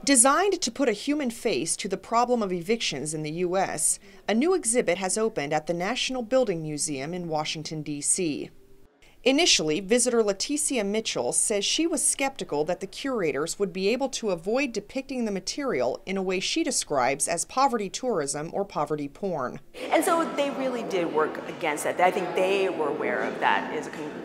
Designed to put a human face to the problem of evictions in the U.S., a new exhibit has opened at the National Building Museum in Washington, D.C. Initially, visitor Leticia Mitchell says she was skeptical that the curators would be able to avoid depicting the material in a way she describes as poverty tourism or poverty porn. And so they really did work against that. I think they were aware of that.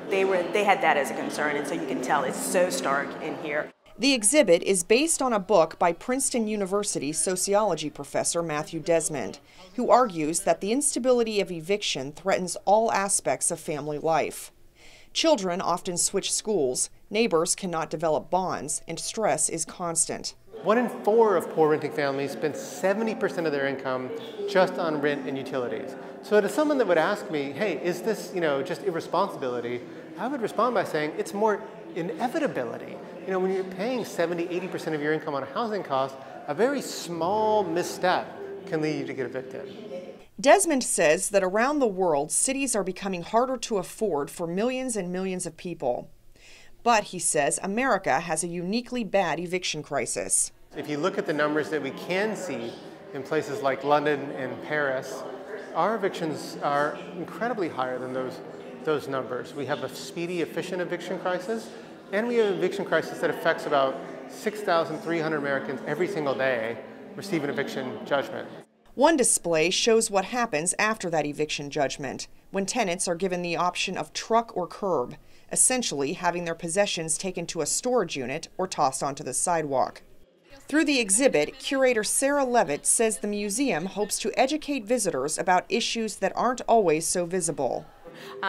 They had that as a concern, and so you can tell it's so stark in here. The exhibit is based on a book by Princeton University sociology professor Matthew Desmond, who argues that the instability of eviction threatens all aspects of family life. Children often switch schools, neighbors cannot develop bonds, and stress is constant. 1 in 4 of poor renting families spend 70% of their income just on rent and utilities. So to someone that would ask me, hey, is this just irresponsibility? I would respond by saying it's more inevitability. When you're paying 70–80% of your income on a housing cost, a very small misstep can lead you to get evicted. Desmond says that around the world, cities are becoming harder to afford for millions and millions of people. But, he says, America has a uniquely bad eviction crisis. If you look at the numbers that we can see in places like London and Paris, our evictions are incredibly higher than those numbers. We have a speedy, efficient eviction crisis, and we have an eviction crisis that affects about 6,300 Americans every single day receive an eviction judgment. One display shows what happens after that eviction judgment, when tenants are given the option of truck or curb, essentially having their possessions taken to a storage unit or tossed onto the sidewalk. Through the exhibit, curator Sarah Levitt says the museum hopes to educate visitors about issues that aren't always so visible.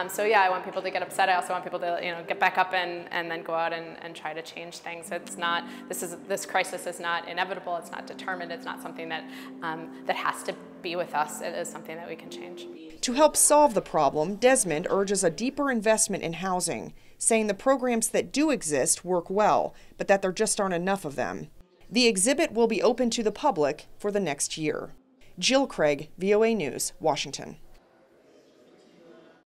So yeah, I want people to get upset. I also want people to get back up and then go out and try to change things. It's not, this crisis is not inevitable. It's not determined. It's not something that that has to be with us. It is something that we can change. To help solve the problem, Desmond urges a deeper investment in housing, saying the programs that do exist work well, but that there just aren't enough of them. The exhibit will be open to the public for the next year. Jill Craig, VOA News, Washington.